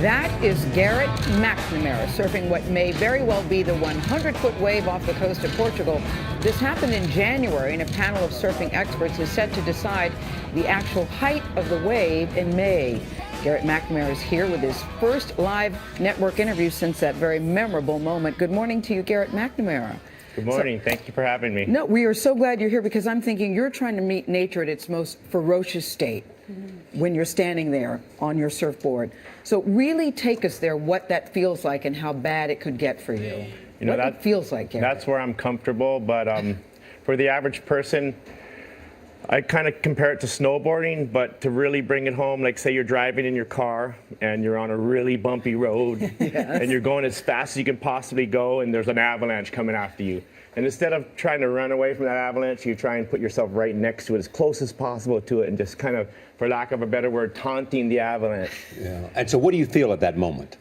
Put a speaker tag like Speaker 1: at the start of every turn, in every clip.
Speaker 1: That is Garrett McNamara surfing what may very well be the 100-foot wave off the coast of Portugal. This happened in January, and a panel of surfing experts is set to decide the actual height of the wave in May. Garrett McNamara is here with his first live network interview since that very memorable moment. Good morning to you, Garrett McNamara.
Speaker 2: Good morning. Thank you for having me.
Speaker 1: No, we are so glad you're here because I'm thinking you're trying to meet nature at its most ferocious state when you're standing there on your surfboard. So really take us there, what that feels like and how bad it could get for you.
Speaker 2: You know,
Speaker 1: what it feels like, Garrett.
Speaker 2: That's where I'm comfortable, but for the average person, I kind of compare it to snowboarding, but to really bring it home, like say you're driving in your car and you're on a really bumpy road and you're going as fast as you can possibly go and there's an avalanche coming after you. And instead of trying to run away from that avalanche, you try and put yourself right next to it, as close as possible to it, and just kind of, for lack of a better word, taunting the avalanche.
Speaker 3: Yeah. And so what do you feel at that moment?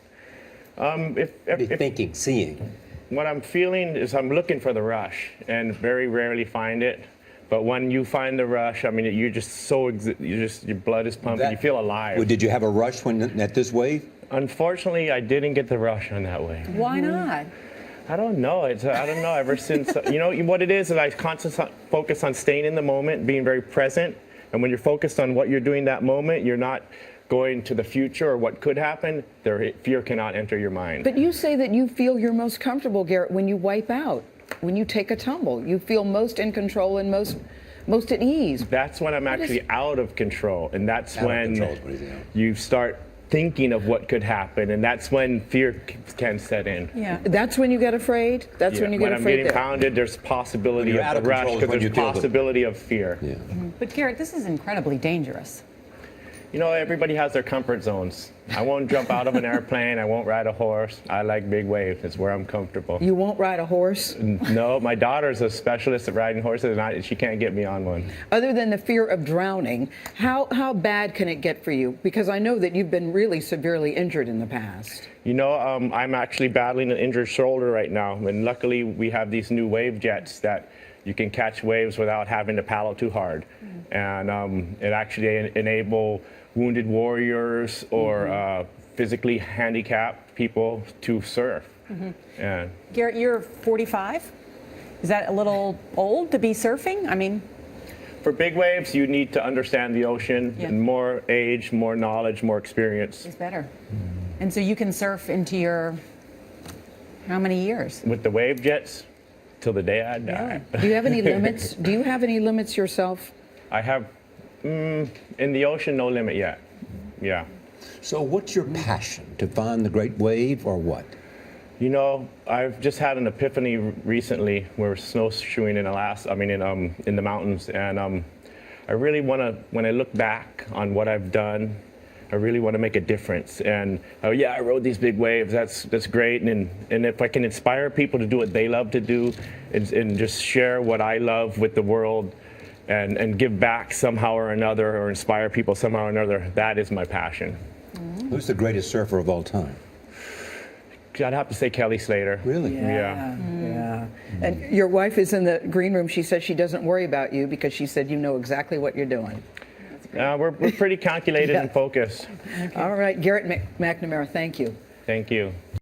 Speaker 2: Thinking,
Speaker 3: seeing?
Speaker 2: What I'm feeling is I'm looking for the rush and very rarely find it. But when you find the rush, I mean, you're just so, your blood is pumping, you feel alive.
Speaker 3: Well, did you have a rush when at this wave?
Speaker 2: Unfortunately, I didn't get the rush on that wave.
Speaker 4: Why not?
Speaker 2: I don't know. I don't know. Ever since, you know, what it is I constantly focus on staying in the moment, being very present. And when you're focused on what you're doing that moment, you're not going to the future or what could happen. Fear cannot enter your mind.
Speaker 1: But you say that you feel you're most comfortable, Garrett, when you wipe out, when you take a tumble. You feel most in control and most at ease.
Speaker 2: That's when I'm actually out of control. And that's when you start thinking of what could happen, and that's when fear can set in.
Speaker 1: Yeah, that's when you get afraid. That's when you get afraid.
Speaker 2: When I'm getting pounded, there's possibility of the rush because there's possibility of fear.
Speaker 3: Yeah.
Speaker 4: But Garrett, this is incredibly dangerous.
Speaker 2: You know, everybody has their comfort zones. I won't jump out of an airplane. I won't ride a horse. I like big waves. It's where I'm comfortable.
Speaker 1: You won't ride a horse?
Speaker 2: No, my daughter's a specialist at riding horses, and she can't get me on one.
Speaker 1: Other than the fear of drowning, how bad can it get for you? Because I know that you've been really severely injured in the past.
Speaker 2: You know, I'm actually battling an injured shoulder right now, and luckily we have these new wave jets that you can catch waves without having to paddle too hard. And it actually enable wounded warriors or physically handicapped people to surf. And
Speaker 4: Garrett, you're 45. Is that a little old to be surfing? I mean,
Speaker 2: for big waves, you need to understand the ocean. And more age, more knowledge, more experience.
Speaker 4: It's better. And so you can surf into your, how many years?
Speaker 2: With the wave jets, till the day I die.
Speaker 1: Do you have any limits? Do you have any limits yourself?
Speaker 2: I have, in the ocean, no limit yet. Yeah.
Speaker 3: So what's your passion? To find the great wave or what?
Speaker 2: You know, I've just had an epiphany recently. We're snowshoeing in Alaska, in the mountains. And I really want to, when I look back on what I've done, I really want to make a difference. And yeah, I rode these big waves. That's great. And if I can inspire people to do what they love to do and just share what I love with the world and give back somehow or another or inspire people somehow or another, that is my passion.
Speaker 3: Who's the greatest surfer of all time?
Speaker 2: I'd have to say Kelly Slater.
Speaker 3: Really?
Speaker 1: Yeah. And your wife is in the green room. She said she doesn't worry about you because she said you know exactly what you're doing.
Speaker 2: We're pretty calculated and focused.
Speaker 1: All right, Garrett McNamara, thank you.
Speaker 2: Thank you.